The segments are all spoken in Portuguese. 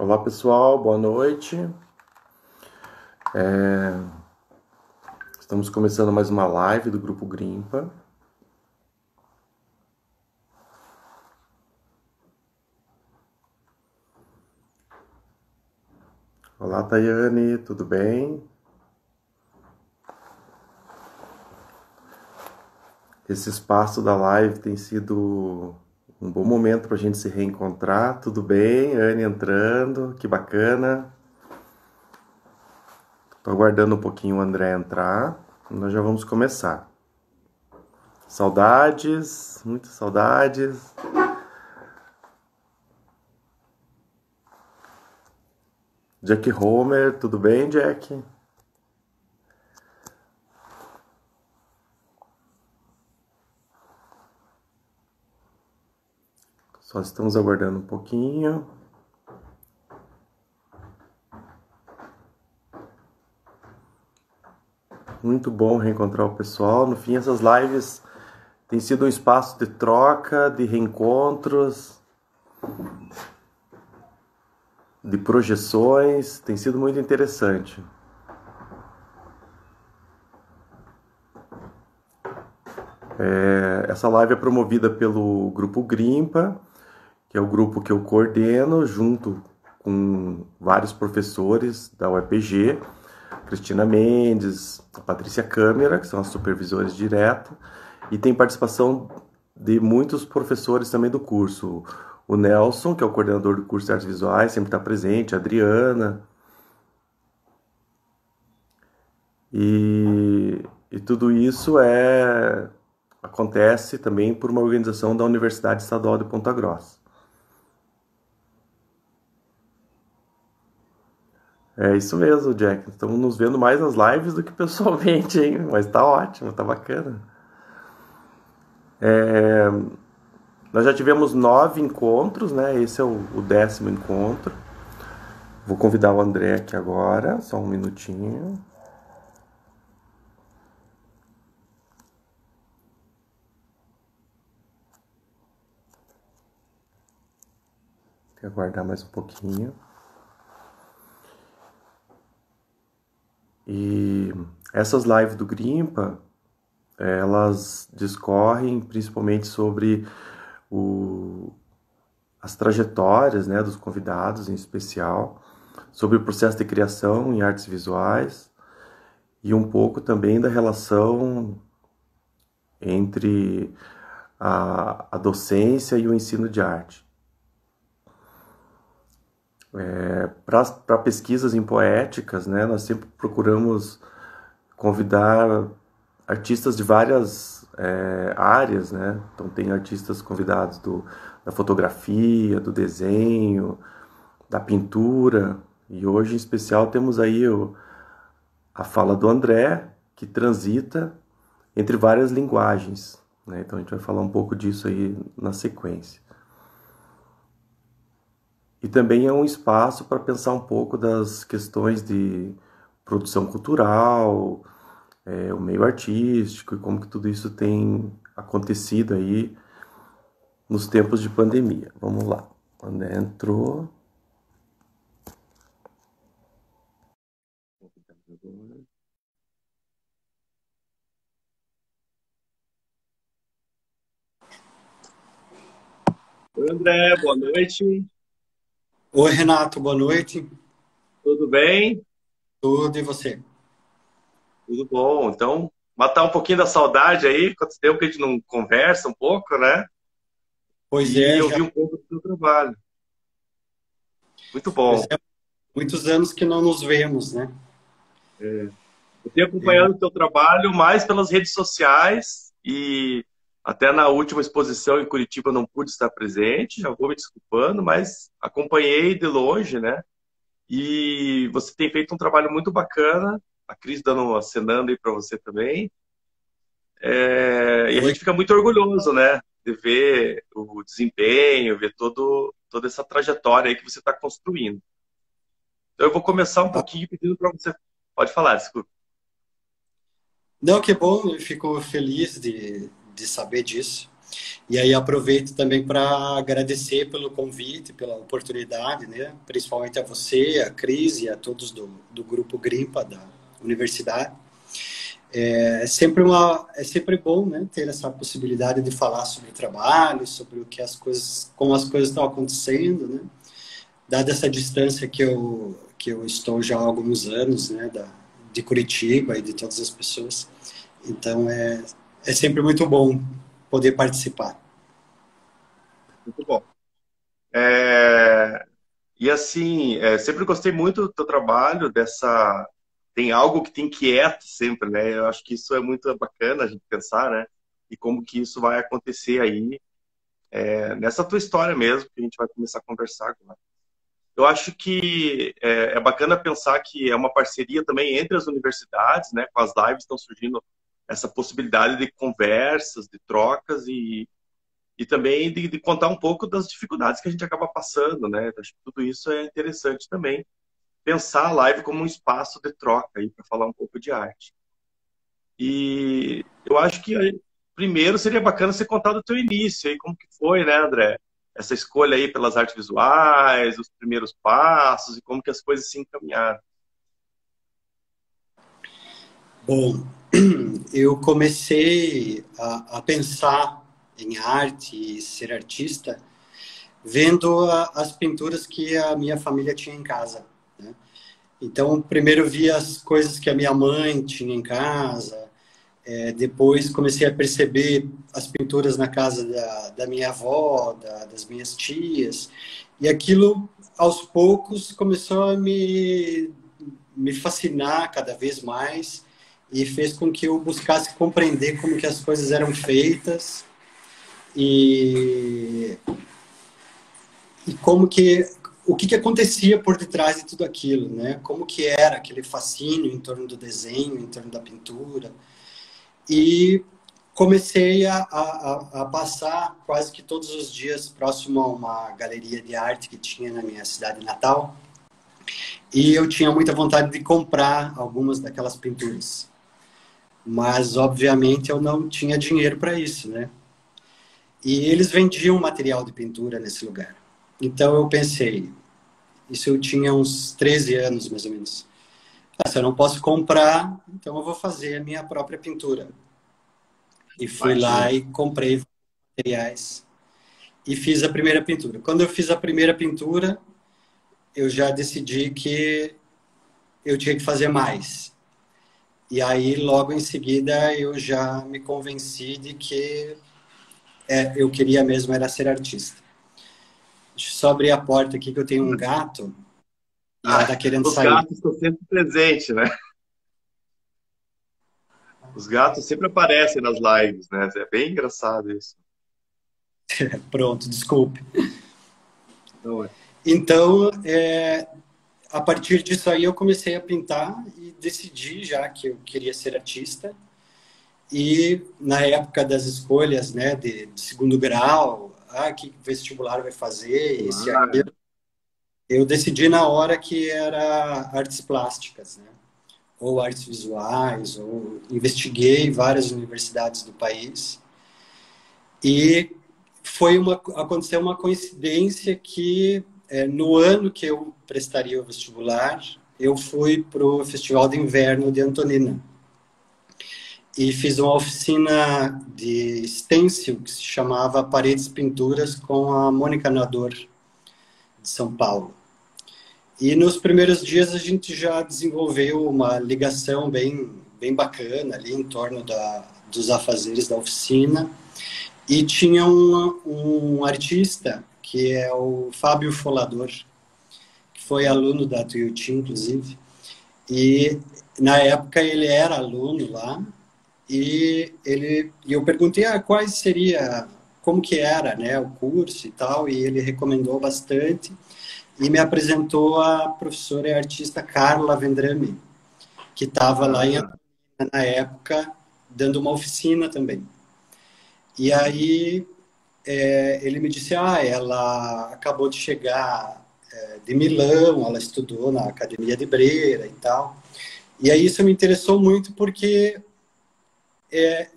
Olá pessoal, boa noite. Estamos começando mais uma live do Grupo Grimpa. Olá Tayane, tudo bem? Esse espaço da live tem sido um bom momento para a gente se reencontrar. Tudo bem? Anne entrando, que bacana. Estou aguardando um pouquinho o André entrar. Nós já vamos começar. Saudades, muitas saudades. Jack Homer, tudo bem, Jack? Só estamos aguardando um pouquinho. Muito bom reencontrar o pessoal. No fim, essas lives têm sido um espaço de troca, de reencontros, de projeções. Tem sido muito interessante. Essa live é promovida pelo Grupo Grimpa, que é o grupo que eu coordeno, junto com vários professores da UEPG, Cristina Mendes, a Patrícia Câmara, que são as supervisores diretas, e tem participação de muitos professores também do curso. O Nelson, que é o coordenador do curso de Artes Visuais, sempre está presente, a Adriana. E tudo isso acontece também por uma organização da Universidade Estadual de Ponta Grossa. É isso mesmo, Jack. Estamos nos vendo mais nas lives do que pessoalmente, hein? Mas tá ótimo, tá bacana. Nós já tivemos 9 encontros, né? Esse é o 10º encontro. Vou convidar o André aqui agora, só um minutinho. Tem que aguardar mais um pouquinho. E essas lives do Grimpa, elas discorrem principalmente sobre as trajetórias, né, dos convidados em especial, sobre o processo de criação em artes visuais e um pouco também da relação entre a docência e o ensino de arte. Para pesquisas em poéticas, né, nós sempre procuramos convidar artistas de várias áreas, né? Então tem artistas convidados da fotografia, do desenho, da pintura, e hoje em especial temos aí a fala do André, que transita entre várias linguagens, né? Então a gente vai falar um pouco disso aí na sequência. E também é um espaço para pensar um pouco das questões de produção cultural, o meio artístico e como que tudo isso tem acontecido aí nos tempos de pandemia. Vamos lá. Quando entrou... Oi, André, boa noite. Oi, Renato, boa noite. Tudo bem? Tudo e você? Tudo bom. Então, matar um pouquinho da saudade aí, quanto tempo que a gente não conversa um pouco, né? Pois E é, já, ouvir um pouco do seu trabalho. Muito pois bom. é, muitos anos que não nos vemos, né? Eu tenho Eu, acompanhado o teu trabalho mais pelas redes sociais e até na última exposição em Curitiba eu não pude estar presente, já vou me desculpando, mas acompanhei de longe, né? E você tem feito um trabalho muito bacana, a Cris dando, acenando aí para você também. E a oi, gente fica muito orgulhoso, né? De ver o desempenho, ver toda essa trajetória aí que você está construindo. Então eu vou começar um ah, pouquinho pedindo para você. Pode falar, desculpa. não, que bom, eu fico feliz de saber disso. E aí aproveito também para agradecer pelo convite, pela oportunidade, né? Principalmente a você, a Cris e a todos do grupo Grimpa da universidade. É sempre bom, né, ter essa possibilidade de falar sobre o trabalho, sobre o que como as coisas estão acontecendo, né? Dada essa distância que eu estou já há alguns anos, né, de Curitiba e de todas as pessoas. Então é sempre muito bom poder participar. Muito bom. É, E assim, sempre gostei muito do teu trabalho, dessa. Tem algo que te inquieta sempre, né? Eu acho que isso é muito bacana a gente pensar, né? E como que isso vai acontecer aí, nessa tua história mesmo, que a gente vai começar a conversar agora. Eu acho que é bacana pensar que é uma parceria também entre as universidades, né? Com as lives estão surgindo essa possibilidade de conversas, de trocas e também de contar um pouco das dificuldades que a gente acaba passando, né? Acho que tudo isso é interessante também. Pensar a live como um espaço de troca aí para falar um pouco de arte. E eu acho que primeiro seria bacana você contar do teu início aí, como que foi, né, André? Essa escolha aí pelas artes visuais, os primeiros passos e como que as coisas se encaminharam. Bom, eu comecei a pensar em arte e ser artista vendo as pinturas que a minha família tinha em casa, né? Então, primeiro vi as coisas que a minha mãe tinha em casa, depois comecei a perceber as pinturas na casa da minha avó, das minhas tias, e aquilo, aos poucos, começou a me fascinar cada vez mais e fez com que eu buscasse compreender como que as coisas eram feitas e, e o que acontecia por detrás de tudo aquilo, né? Como que era aquele fascínio em torno do desenho, em torno da pintura. E comecei a passar quase que todos os dias próximo a uma galeria de arte que tinha na minha cidade natal. E eu tinha muita vontade de comprar algumas daquelas pinturas. Mas, obviamente, eu não tinha dinheiro para isso, né? E eles vendiam material de pintura nesse lugar. Então eu pensei, isso eu tinha uns 13 anos, mais ou menos. Se eu não posso comprar, então eu vou fazer a minha própria pintura. E fui Imagina. lá e comprei materiais e fiz a primeira pintura. Quando eu fiz a primeira pintura, eu já decidi que eu tinha que fazer mais. E aí, logo em seguida, eu já me convenci de que eu queria mesmo era ser artista. Deixa eu só abrir a porta aqui, que eu tenho um gato e ela tá querendo Os sair. gatos estão sempre presentes, né? Os gatos sempre aparecem nas lives, né? É bem engraçado isso. Pronto, desculpe. Não é? Então, a partir disso aí, eu comecei a pintar e decidi já que eu queria ser artista. E na época das escolhas, né, de segundo grau, que vestibular vai fazer, esse aqui, eu decidi na hora que era artes plásticas, né, ou artes visuais, ou investiguei várias universidades do país. E aconteceu uma coincidência que no ano que eu prestaria o vestibular, eu fui para o Festival de Inverno de Antonina. E fiz uma oficina de stencil que se chamava Paredes Pinturas com a Mônica Nador, de São Paulo. E nos primeiros dias a gente já desenvolveu uma ligação bem bacana ali em torno dos afazeres da oficina. E tinha um artista, que é o Fábio Folador, que foi aluno da Tuiuti, inclusive. E na época ele era aluno lá. E eu perguntei como que era, né, o curso e tal, e ele recomendou bastante e me apresentou a professora e artista Carla Vendrame, que estava lá na época dando uma oficina também. E aí ele me disse, ela acabou de chegar de Milão, ela estudou na Academia de Brera e tal. E aí isso me interessou muito porque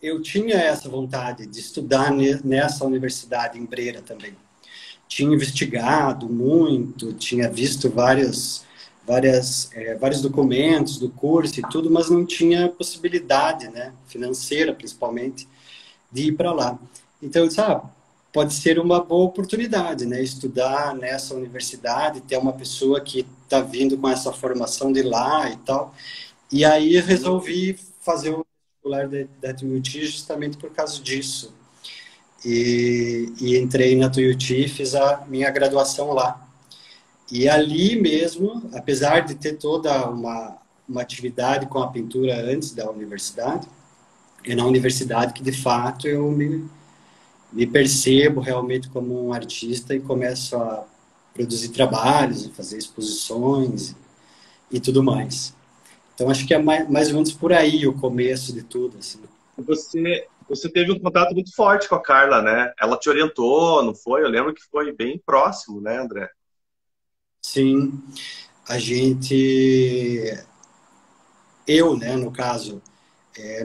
eu tinha essa vontade de estudar nessa universidade em Brera também. Tinha investigado muito, tinha visto vários documentos do curso e tudo, mas não tinha possibilidade, né, financeira principalmente, de ir para lá. Então eu disse, pode ser uma boa oportunidade, né, estudar nessa universidade, ter uma pessoa que está vindo com essa formação de lá e tal. E aí resolvi fazer o vestibular da Tuiuti justamente por causa disso. E entrei na Tuiuti e fiz a minha graduação lá. E ali mesmo, apesar de ter toda uma atividade com a pintura antes da universidade, é na universidade que, de fato, eu me percebo realmente como um artista e começo a produzir trabalhos, fazer exposições e tudo mais. Então, acho que é mais ou menos por aí o começo de tudo. Assim. Você teve um contato muito forte com a Carla, né? Ela te orientou, não foi? Eu lembro que foi bem próximo, né, André? Sim, a gente... Eu, né, no caso,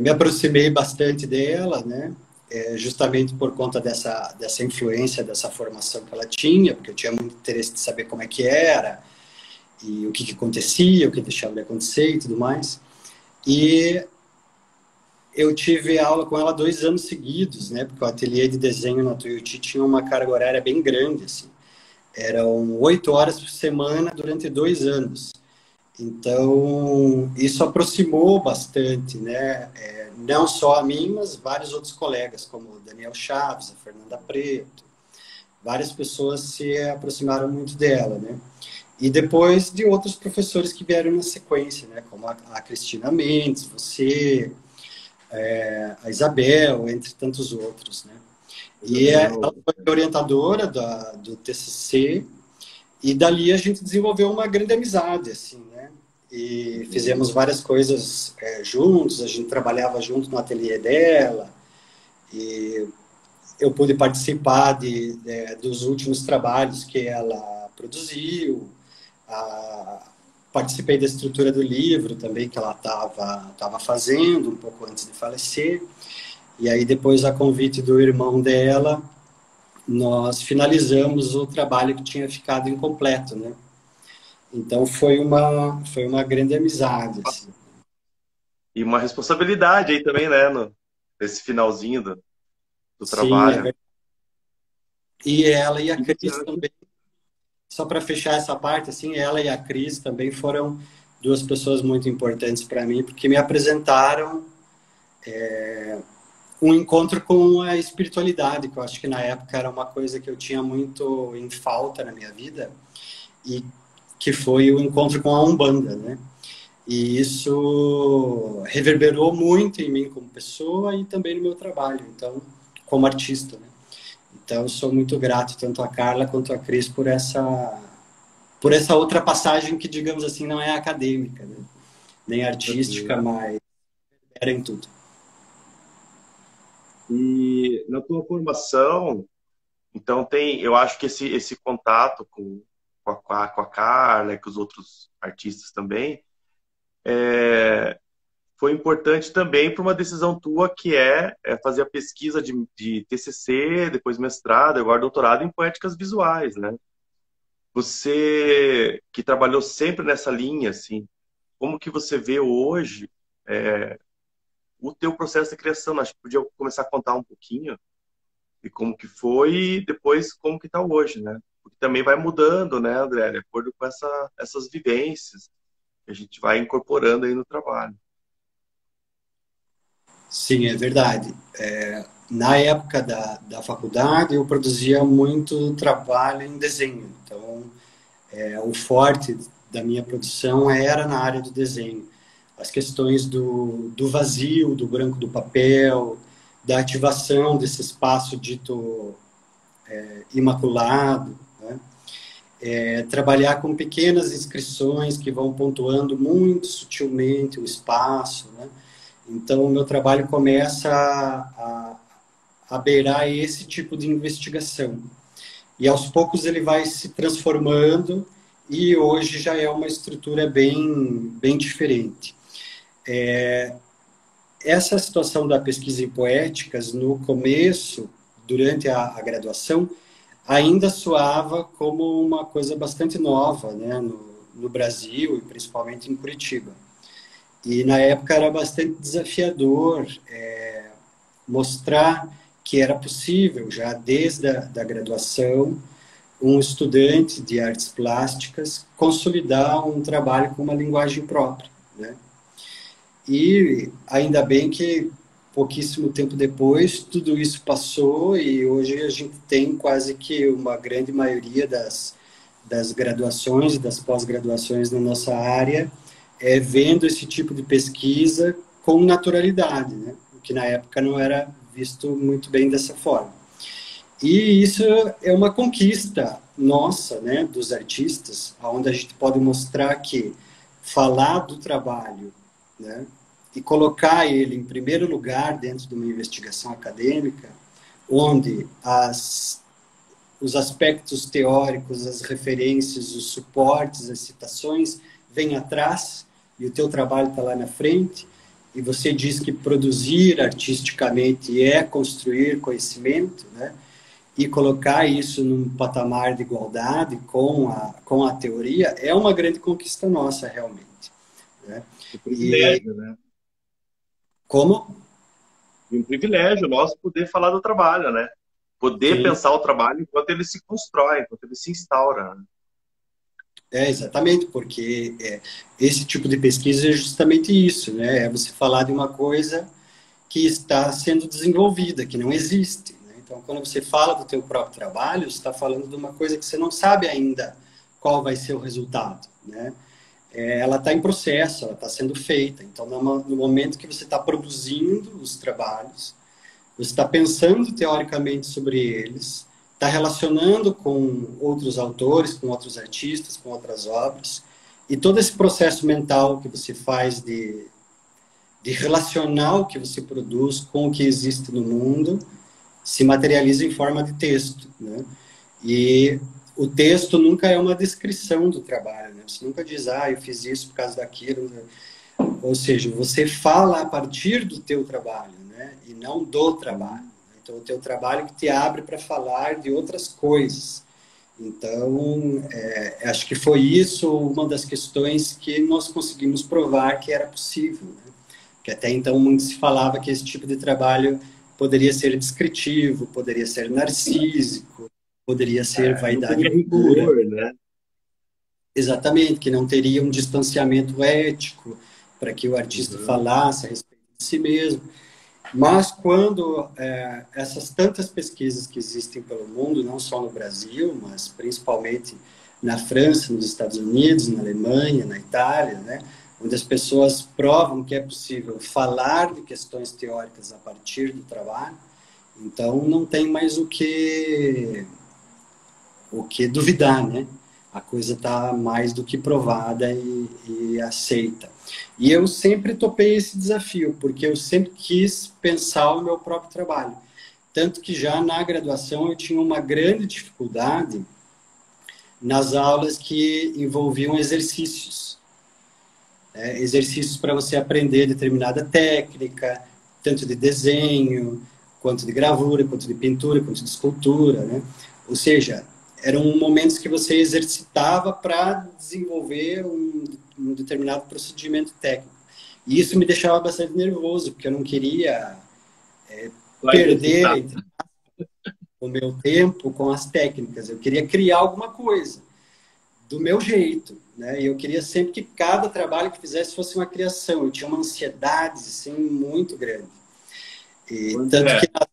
me aproximei bastante dela, né? Justamente por conta dessa influência, dessa formação que ela tinha, porque eu tinha muito interesse de saber como é que era, e o que acontecia, o que deixava de acontecer e tudo mais. E eu tive aula com ela 2 anos seguidos, né? Porque o ateliê de desenho na Tuiuti tinha uma carga horária bem grande, assim. Eram 8 horas por semana durante 2 anos. Então, isso aproximou bastante, né? Não só a mim, mas vários outros colegas, como o Daniel Chaves, a Fernanda Preto. Várias pessoas se aproximaram muito dela, né? E depois de outros professores que vieram na sequência, né? Como a Cristina Mendes, você, a Isabel, entre tantos outros, né? E ela foi orientadora do TCC, e dali a gente desenvolveu uma grande amizade, assim, né? E fizemos várias coisas juntos, a gente trabalhava junto no ateliê dela, e eu pude participar dos últimos trabalhos que ela produziu, participei da estrutura do livro também que ela estava fazendo um pouco antes de falecer, e aí depois, a convite do irmão dela, nós finalizamos o trabalho que tinha ficado incompleto, né? Então foi uma grande amizade, assim. E uma responsabilidade aí também, né? Nesse finalzinho do Sim, é trabalho. verdade. E ela e a Cris também, só para fechar essa parte, assim, ela e a Cris também foram 2 pessoas muito importantes para mim, porque me apresentaram um encontro com a espiritualidade, que eu acho que na época era uma coisa que eu tinha muito em falta na minha vida, e que foi o encontro com a Umbanda, né? E isso reverberou muito em mim como pessoa e também no meu trabalho, então, como artista, né? Então, eu sou muito grato tanto a Carla quanto a Cris por essa outra passagem que, digamos assim, não é acadêmica, né? Nem artística, mas era em tudo. E na tua formação, então eu acho que esse contato com a Carla e com os outros artistas também, foi importante também para uma decisão tua que é fazer a pesquisa de TCC, depois mestrado, agora doutorado em poéticas visuais, né? Você que trabalhou sempre nessa linha, assim, como que você vê hoje o teu processo de criação? Acho que podia começar a contar um pouquinho de como que foi e depois como que está hoje, né? Porque também vai mudando, né, André, de acordo com essas vivências que a gente vai incorporando aí no trabalho. Sim, é verdade. Na época da faculdade, eu produzia muito trabalho em desenho. Então, o forte da minha produção era na área do desenho. As questões do vazio, do branco do papel, da ativação desse espaço dito imaculado, né? Trabalhar com pequenas inscrições que vão pontuando muito sutilmente o espaço, né? Então, o meu trabalho começa a beirar esse tipo de investigação. E, aos poucos, ele vai se transformando e hoje já é uma estrutura bem diferente. essa situação da pesquisa em poéticas, no começo, durante a graduação, ainda soava como uma coisa bastante nova, né, no Brasil e principalmente em Curitiba. E na época era bastante desafiador mostrar que era possível, já desde da graduação, um estudante de artes plásticas consolidar um trabalho com uma linguagem própria, né? E ainda bem que pouquíssimo tempo depois tudo isso passou e hoje a gente tem quase que uma grande maioria das graduações e das pós-graduações na nossa área vendo esse tipo de pesquisa com naturalidade, né? O que na época não era visto muito bem dessa forma. E isso é uma conquista nossa, né, dos artistas, onde a gente pode mostrar que falar do trabalho, né, e colocar ele em primeiro lugar dentro de uma investigação acadêmica, onde os aspectos teóricos, as referências, os suportes, as citações vêm atrás e o teu trabalho está lá na frente, e você diz que produzir artisticamente é construir conhecimento, né? E colocar isso num patamar de igualdade com a teoria é uma grande conquista nossa, realmente, né? Um privilégio, né? Como? E um privilégio nosso poder falar do trabalho, né? Poder Sim. pensar o trabalho enquanto ele se constrói, enquanto ele se instaura, né? Exatamente, porque esse tipo de pesquisa é justamente isso, né? É você falar de uma coisa que está sendo desenvolvida, que não existe, né? Então, quando você fala do teu próprio trabalho, você está falando de uma coisa que você não sabe ainda qual vai ser o resultado, né? Ela está em processo, ela está sendo feita. Então, no momento que você está produzindo os trabalhos, você está pensando teoricamente sobre eles, está relacionando com outros autores, com outros artistas, com outras obras, e todo esse processo mental que você faz de relacionar o que você produz com o que existe no mundo se materializa em forma de texto, né? E o texto nunca é uma descrição do trabalho, né? Você nunca diz, eu fiz isso por causa daquilo, né? Ou seja, você fala a partir do teu trabalho, né? E não do trabalho. Então, o teu trabalho que te abre para falar de outras coisas. Então, acho que foi isso uma das questões que nós conseguimos provar que era possível, né? Que até então muito se falava que esse tipo de trabalho poderia ser descritivo, poderia ser narcísico, poderia ser vaidade pura. Né? Exatamente, que não teria um distanciamento ético para que o artista falasse a respeito de si mesmo. Mas quando essas tantas pesquisas que existem pelo mundo, não só no Brasil, mas principalmente na França, nos Estados Unidos, na Alemanha, na Itália, né, onde as pessoas provam que é possível falar de questões teóricas a partir do trabalho, então não tem mais o que duvidar, né? A coisa está mais do que provada e aceita. E eu sempre topei esse desafio, porque eu sempre quis pensar o meu próprio trabalho. Tanto que já na graduação eu tinha uma grande dificuldade nas aulas que envolviam exercícios. Exercícios para você aprender determinada técnica, tanto de desenho, quanto de gravura, quanto de pintura, quanto de escultura, né? Ou seja, eram momentos que você exercitava para desenvolver um determinado procedimento técnico. E isso me deixava bastante nervoso, porque eu não queria perder o meu tempo com as técnicas. Eu queria criar alguma coisa do meu jeito, né? E eu queria sempre que cada trabalho que fizesse fosse uma criação. Eu tinha uma ansiedade assim, muito grande. E tanto que na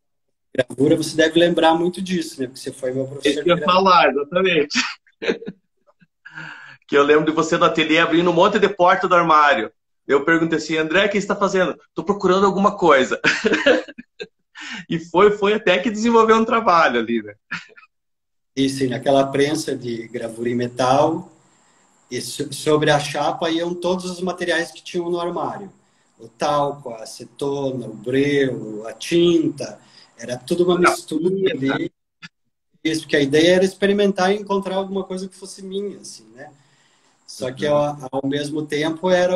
gravura você deve lembrar muito disso, né? Porque você foi meu professor. Eu ia falar, exatamente. Que eu lembro de você no ateliê abrindo um monte de porta do armário. Eu perguntei assim, André, o que você está fazendo? Estou procurando alguma coisa. E foi até que desenvolveu um trabalho ali, né? Isso, naquela prensa de gravura em metal, e sobre a chapa iam todos os materiais que tinham no armário. O talco, a acetona, o breu, a tinta, era tudo uma mistura ali. Isso, porque a ideia era experimentar e encontrar alguma coisa que fosse minha, assim, né? Só que ao mesmo tempo era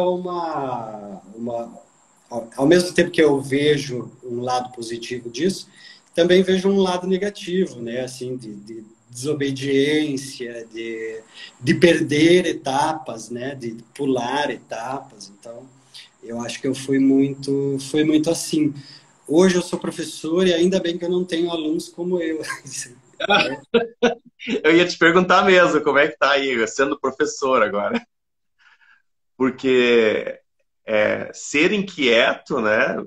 ao mesmo tempo que eu vejo um lado positivo disso, também vejo um lado negativo, né? Assim, de desobediência, de perder etapas, né? De pular etapas. Então, eu acho que eu fui muito assim. Hoje eu sou professor e ainda bem que eu não tenho alunos como eu. Eu ia te perguntar mesmo, como é que tá aí, sendo professor agora? Porque ser inquieto, né?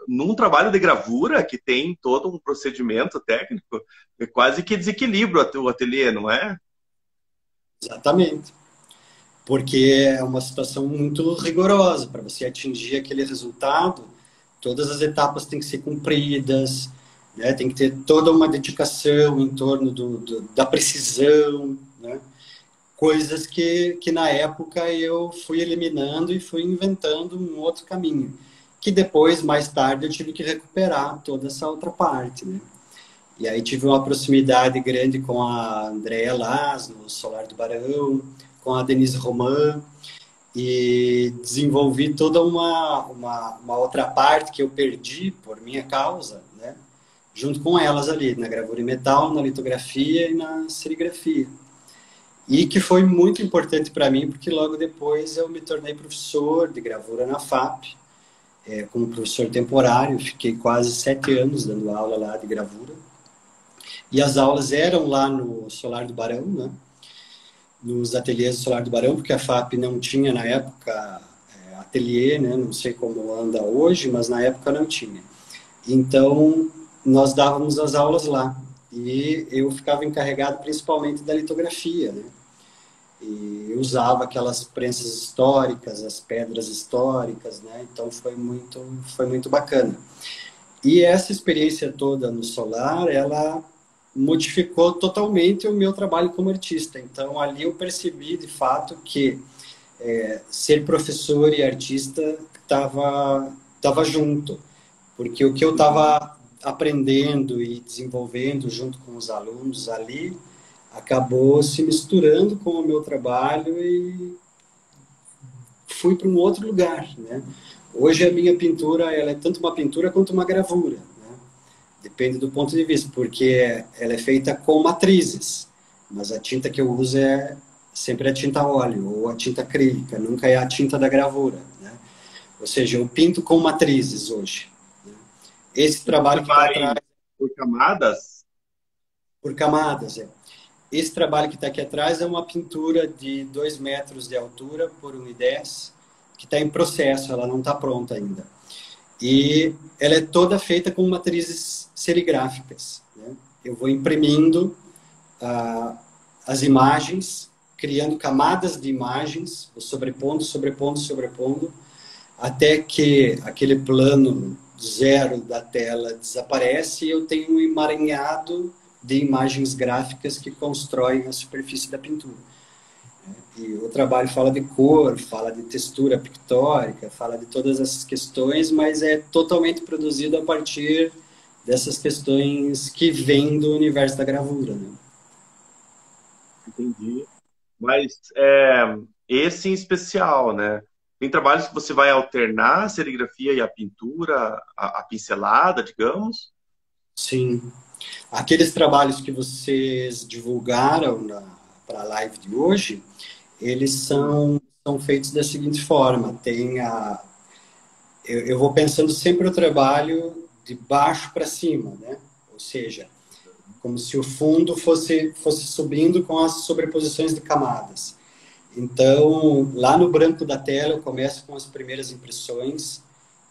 Num trabalho de gravura que tem todo um procedimento técnico, quase que desequilibra o ateliê, não é? Exatamente. Porque é uma situação muito rigorosa. Para você atingir aquele resultado, todas as etapas têm que ser cumpridas, né? Tem que ter toda uma dedicação em torno da precisão, né? Coisas que na época eu fui eliminando e fui inventando um outro caminho, que depois, mais tarde, eu tive que recuperar toda essa outra parte, né? E aí tive uma proximidade grande com a Andréa Laz, no Solar do Barão, com a Denise Roman, e desenvolvi toda uma outra parte que eu perdi por minha causa, né? Junto com elas ali, na gravura em metal, na litografia e na serigrafia. E que foi muito importante para mim, porque logo depois eu me tornei professor de gravura na FAP, como professor temporário, fiquei quase 7 anos dando aula lá de gravura. E as aulas eram lá no Solar do Barão, né? Nos ateliês do Solar do Barão, porque a FAP não tinha na época ateliê, né? Não sei como anda hoje, mas na época não tinha. Então, nós dávamos as aulas lá. E eu ficava encarregado principalmente da litografia, né? E eu usava aquelas prensas históricas, as pedras históricas, né? Então foi muito bacana. E essa experiência toda no Solar, ela modificou totalmente o meu trabalho como artista. Então ali eu percebi de fato que ser professor e artista tava junto, porque o que eu estava aprendendo e desenvolvendo junto com os alunos ali acabou se misturando com o meu trabalho e fui para um outro lugar, né? Hoje a minha pintura, ela é tanto uma pintura quanto uma gravura, né? Depende do ponto de vista, porque ela é feita com matrizes, mas a tinta que eu uso é sempre a tinta a óleo ou a tinta acrílica, nunca é a tinta da gravura, né? Ou seja, eu pinto com matrizes hoje, né? Esse trabalho Você que está vai atrás, por camadas? por camadas, Esse trabalho que está aqui atrás é uma pintura de 2 metros de altura por 1,10, que está em processo, ela não está pronta ainda. E ela é toda feita com matrizes serigráficas, né? Eu vou imprimindo as imagens, criando camadas de imagens, sobrepondo, sobrepondo, sobrepondo, até que aquele plano zero da tela desaparece e eu tenho um emaranhado de imagens gráficas que constroem a superfície da pintura. E o trabalho fala de cor, fala de textura pictórica, fala de todas essas questões, mas é totalmente produzido a partir dessas questões que vêm do universo da gravura, né? Entendi. Mas esse em especial, né? Tem trabalhos que você vai alternar a serigrafia e a pintura, a pincelada, digamos. Sim. Aqueles trabalhos que vocês divulgaram para a live de hoje, eles são feitos da seguinte forma: eu vou pensando sempre o trabalho de baixo para cima, né? Ou seja, como se o fundo fosse subindo com as sobreposições de camadas. Então, lá no branco da tela, eu começo com as primeiras impressões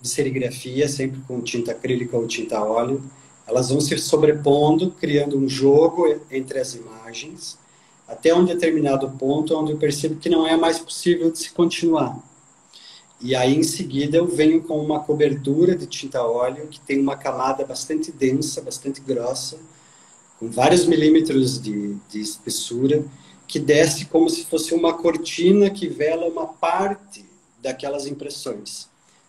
de serigrafia, sempre com tinta acrílica ou tinta a óleo. Elas vão se sobrepondo, criando um jogo entre as imagens, até um determinado ponto onde eu percebo que não é mais possível de se continuar. E aí, em seguida, eu venho com uma cobertura de tinta a óleo, que tem uma camada bastante densa, bastante grossa, com vários milímetros de espessura, que desce como se fosse uma cortina que vela uma parte daquelas impressões.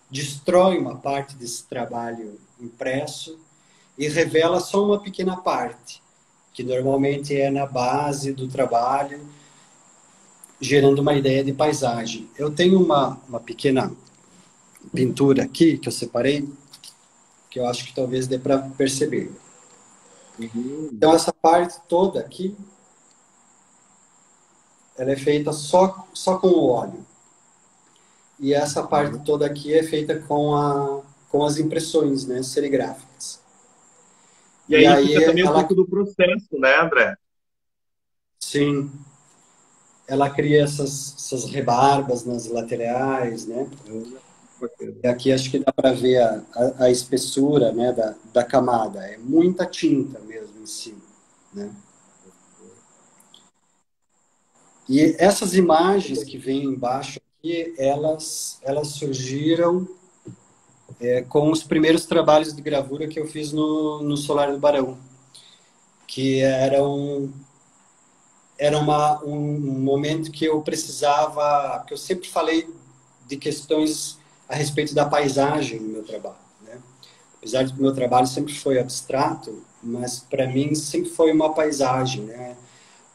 Destrói uma parte desse trabalho impresso e revela só uma pequena parte, que normalmente é na base do trabalho, gerando uma ideia de paisagem. Eu tenho uma pintura aqui, que eu separei, que eu acho que talvez dê para perceber. Então, essa parte toda aqui, ela é feita só com o óleo. E essa parte toda aqui é feita com as impressões, né, serigráficas. E aí fica também um pouco do processo, né, André? Sim. Ela cria essas rebarbas nas laterais, né? E aqui acho que dá para ver a espessura, né, da camada. É muita tinta mesmo em cima, né? E essas imagens que vêm embaixo aqui, elas surgiram com os primeiros trabalhos de gravura que eu fiz no Solar do Barão, que era um momento que eu precisava, que eu sempre falei de questões a respeito da paisagem no meu trabalho, né? Apesar de que o meu trabalho sempre foi abstrato, mas para mim sempre foi uma paisagem, né?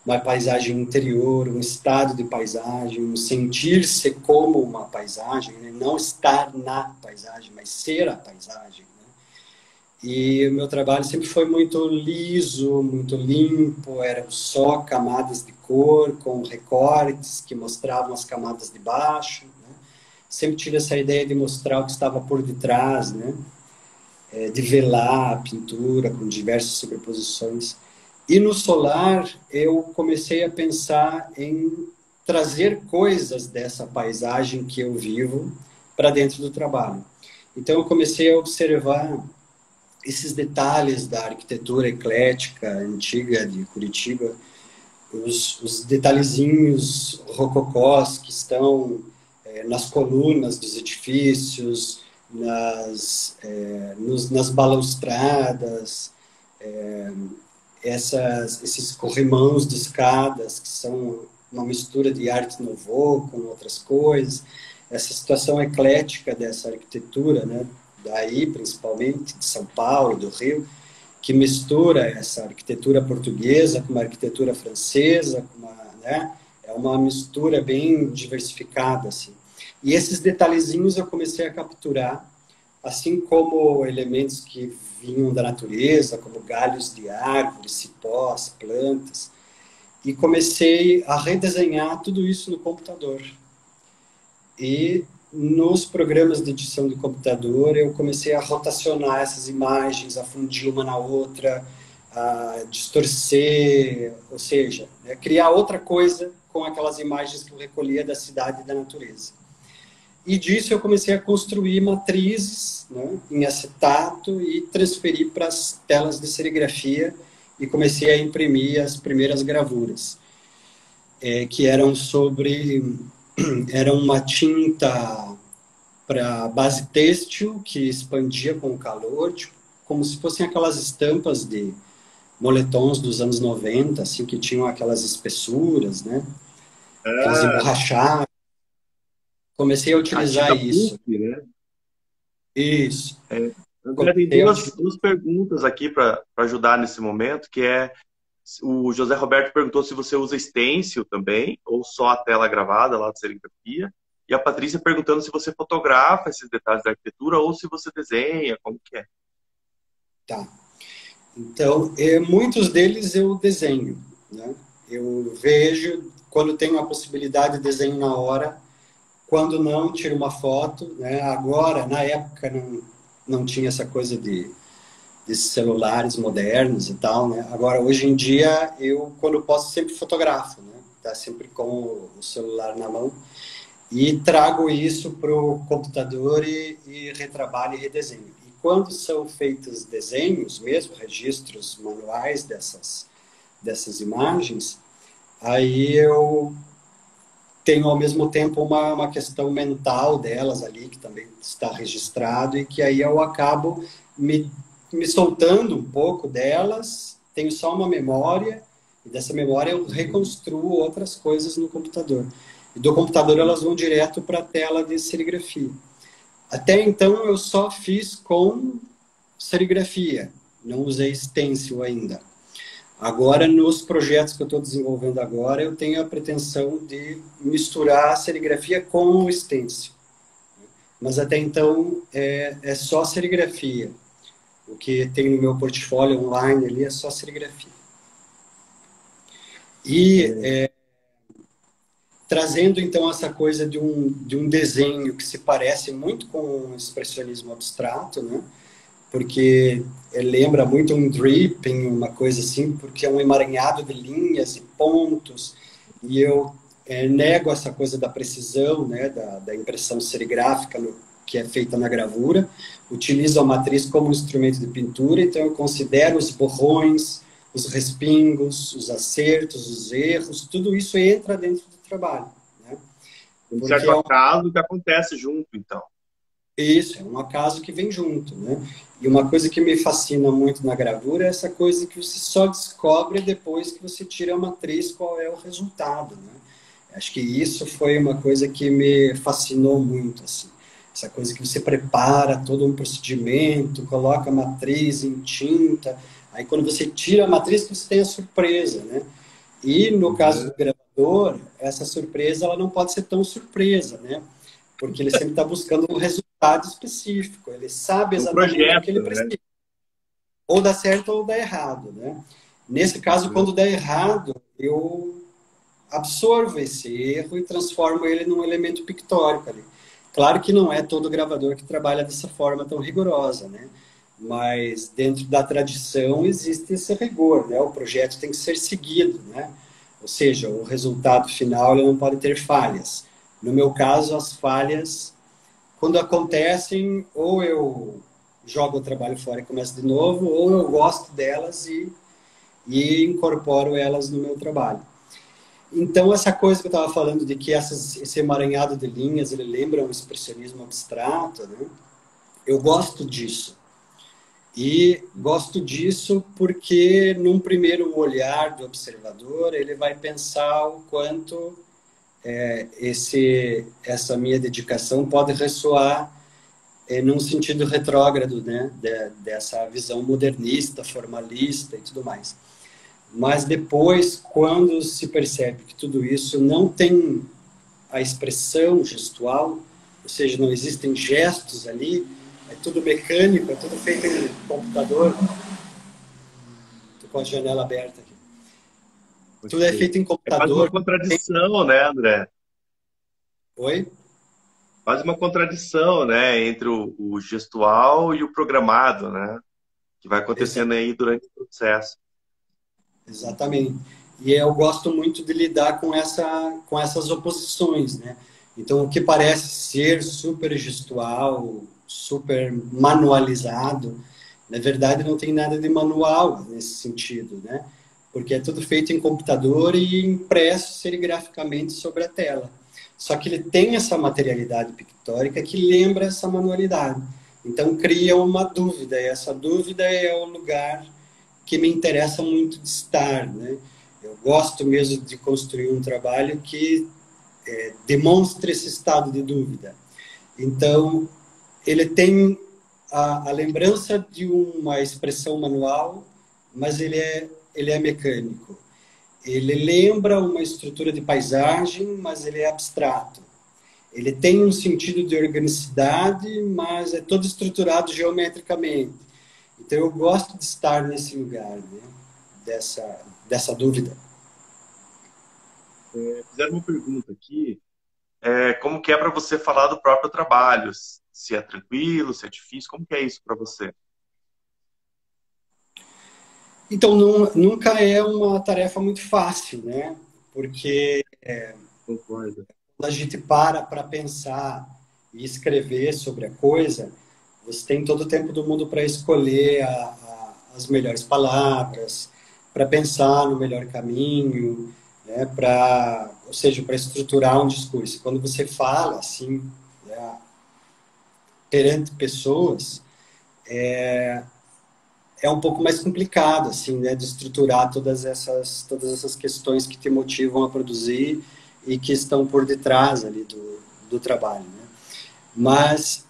Uma paisagem interior, um estado de paisagem, um sentir-se como uma paisagem, né? Não estar na paisagem, mas ser a paisagem, né? E o meu trabalho sempre foi muito liso, muito limpo, eram só camadas de cor, com recortes que mostravam as camadas de baixo, né? Sempre tive essa ideia de mostrar o que estava por detrás, né? De velar a pintura com diversas sobreposições. E no solar, eu comecei a pensar em trazer coisas dessa paisagem que eu vivo para dentro do trabalho. Então, eu comecei a observar esses detalhes da arquitetura eclética antiga de Curitiba, os detalhezinhos rococós que estão nas colunas dos edifícios, nas balaustradas, esses corrimãos de escadas, que são uma mistura de arte nouveau com outras coisas, essa situação eclética dessa arquitetura, né, daí principalmente de São Paulo, do Rio, que mistura essa arquitetura portuguesa com uma arquitetura francesa, né, é uma mistura bem diversificada, assim. E esses detalhezinhos eu comecei a capturar, assim como elementos que vinham da natureza, como galhos de árvores, cipós, plantas, e comecei a redesenhar tudo isso no computador. E nos programas de edição de computador, eu comecei a rotacionar essas imagens, a fundir uma na outra, a distorcer, ou seja, criar outra coisa com aquelas imagens que eu recolhia da cidade e da natureza. E disso eu comecei a construir matrizes, né, em acetato e transferir para as telas de serigrafia e comecei a imprimir as primeiras gravuras, que eram era uma tinta para base têxtil que expandia com o calor, tipo, como se fossem aquelas estampas de moletons dos anos 90, assim, que tinham aquelas espessuras, né? Aquelas emborrachadas. Comecei a utilizar isso. Puff, né? Isso. André, tem duas perguntas aqui para ajudar nesse momento, que é o José Roberto perguntou se você usa stencil também, ou só a tela gravada lá de serigrafia, e a Patrícia perguntando se você fotografa esses detalhes da arquitetura ou se você desenha, como que é? Tá. Então, muitos deles eu desenho, né? Eu vejo, quando tenho a possibilidade, desenho na hora. Quando não, tiro uma foto, né? Agora, na época, não tinha essa coisa desses celulares modernos e tal, né? Agora, hoje em dia, eu, quando posso, sempre fotografo, né? Tá sempre com o celular na mão. E trago isso para o computador e retrabalho e redesenho. E quando são feitos desenhos, mesmo registros manuais dessas imagens, aí eu tenho ao mesmo tempo uma questão mental delas ali, que também está registrado, e que aí eu acabo me soltando um pouco delas, tenho só uma memória, e dessa memória eu reconstruo outras coisas no computador. E do computador elas vão direto para a tela de serigrafia. Até então eu só fiz com serigrafia, não usei stencil ainda. Agora, nos projetos que eu estou desenvolvendo agora, eu tenho a pretensão de misturar a serigrafia com o stencil. mas até então é só serigrafia. O que tem no meu portfólio online ali é só serigrafia. E trazendo então essa coisa de um desenho que se parece muito com o expressionismo abstrato, né? Porque lembra muito um dripping, uma coisa assim, porque é um emaranhado de linhas e pontos, e eu nego essa coisa da precisão, né, da impressão serigráfica que é feita na gravura, utilizo a matriz como um instrumento de pintura, então eu considero os borrões, os respingos, os acertos, os erros, tudo isso entra dentro do trabalho, né? Um certo acaso que acontece junto, então. Isso, é um acaso que vem junto, né? E uma coisa que me fascina muito na gravura é essa coisa que você só descobre depois que você tira a matriz qual é o resultado, né? Acho que isso foi uma coisa que me fascinou muito, assim. Essa coisa que você prepara todo um procedimento, coloca a matriz em tinta, aí quando você tira a matriz você tem a surpresa, né? E no caso do gravador, essa surpresa ela não pode ser tão surpresa, né? Porque ele sempre está buscando um resultado específico, ele sabe exatamente o que ele precisa. Né? Ou dá certo ou dá errado, né? Nesse caso, quando dá errado, eu absorvo esse erro e transformo ele num elemento pictórico ali. Claro que não é todo gravador que trabalha dessa forma tão rigorosa, né? Mas dentro da tradição existe esse rigor, né? O projeto tem que ser seguido, né? Ou seja, o resultado final ele não pode ter falhas. No meu caso, as falhas, quando acontecem, ou eu jogo o trabalho fora e começo de novo, ou eu gosto delas e incorporo elas no meu trabalho. Então, essa coisa que eu estava falando de que esse emaranhado de linhas, ele lembra um expressionismo abstrato, né? Eu gosto disso. E gosto disso porque, num primeiro olhar do observador, ele vai pensar o quanto essa minha dedicação pode ressoar num sentido retrógrado, né? Dessa visão modernista, formalista e tudo mais. Mas depois, quando se percebe que tudo isso não tem a expressão gestual, ou seja, não existem gestos ali, é tudo mecânico, é tudo feito em computador. Estou com a janela aberta aqui. Tudo é feito em computador. É quase uma contradição, né, André? Oi? Quase uma contradição, né, entre o gestual e o programado, né? Que vai acontecendo aí durante o processo. Exatamente. E eu gosto muito de lidar com essas oposições, né? Então, o que parece ser super gestual, super manualizado, na verdade não tem nada de manual nesse sentido, né? Porque é tudo feito em computador e impresso serigraficamente sobre a tela. Só que ele tem essa materialidade pictórica que lembra essa manualidade. Então, cria uma dúvida, e essa dúvida é o lugar que me interessa muito de estar, né? Eu gosto mesmo de construir um trabalho que demonstre esse estado de dúvida. Então, ele tem a lembrança de uma expressão manual, mas ele é mecânico. Ele lembra uma estrutura de paisagem, mas ele é abstrato. Ele tem um sentido de organicidade, mas é todo estruturado geometricamente. Então, eu gosto de estar nesse lugar, né? dessa dúvida. Fizeram uma pergunta aqui. Como que é para você falar do próprio trabalho? Se é tranquilo, se é difícil? Como que é isso para você? Então, nunca é uma tarefa muito fácil, né? Porque Concordo. quando a gente para pensar e escrever sobre a coisa, você tem todo o tempo do mundo para escolher as melhores palavras, para pensar no melhor caminho, né? Ou seja, para estruturar um discurso. Quando você fala assim, né, perante pessoas, é um pouco mais complicado, assim, né, de estruturar todas essas questões que te motivam a produzir e que estão por detrás ali do trabalho, né? Mas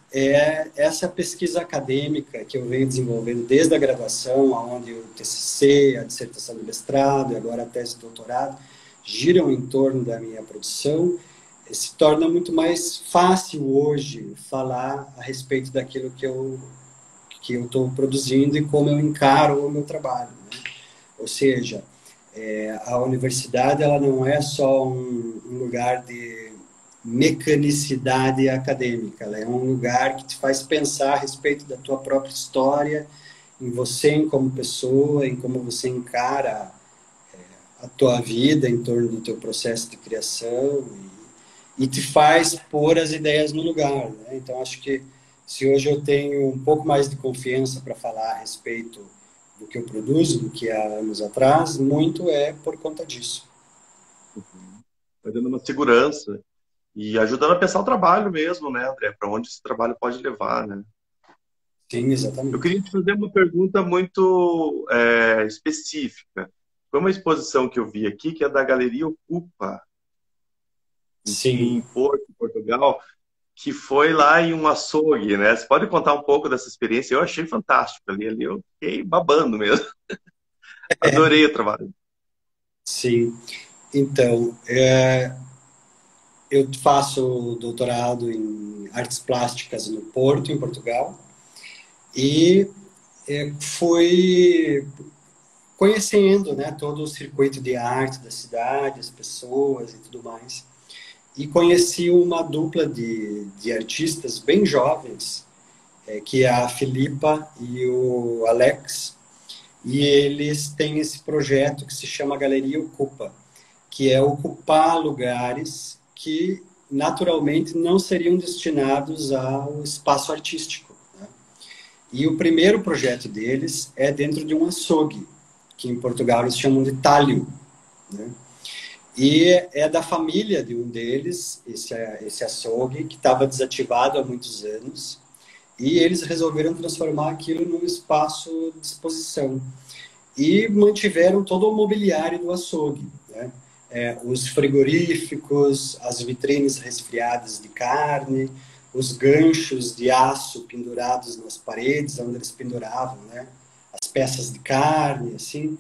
essa pesquisa acadêmica que eu venho desenvolvendo desde a graduação, onde o TCC, a dissertação de mestrado e agora a tese de doutorado giram em torno da minha produção, se torna muito mais fácil hoje falar a respeito daquilo que eu estou produzindo e como eu encaro o meu trabalho, né? Ou seja, a universidade ela não é só um lugar de mecanicidade acadêmica, ela é um lugar que te faz pensar a respeito da tua própria história, em você como pessoa, em como você encara a tua vida em torno do teu processo de criação e te faz pôr as ideias no lugar, né? Então, acho que se hoje eu tenho um pouco mais de confiança para falar a respeito do que eu produzo do que há anos atrás, muito é por conta disso. Vai dando uma segurança e ajudando a pensar o trabalho mesmo, né, André? Para onde esse trabalho pode levar, né? Sim, Eu exatamente. queria te fazer uma pergunta muito específica. Foi uma exposição que eu vi aqui, que é da Galeria Ocupa, Sim. em Porto, Portugal, que foi lá em um açougue, né? Você pode contar um pouco dessa experiência? Eu achei fantástico ali eu fiquei babando mesmo. Adorei o trabalho. Sim. Então, eu faço doutorado em artes plásticas no Porto, em Portugal, e fui conhecendo, né, todo o circuito de arte da cidade, as pessoas e tudo mais. E conheci uma dupla de artistas bem jovens, que é a Filipa e o Alex, e eles têm esse projeto que se chama Galeria Ocupa, que é ocupar lugares que naturalmente não seriam destinados ao espaço artístico, né? E o primeiro projeto deles é dentro de um açougue, que em Portugal eles chamam de talho, né? E é da família de um deles, esse açougue, que estava desativado há muitos anos, e eles resolveram transformar aquilo num espaço de exposição. E mantiveram todo o mobiliário do açougue, né? Os frigoríficos, as vitrines resfriadas de carne, os ganchos de aço pendurados nas paredes, onde eles penduravam, né, as peças de carne, assim.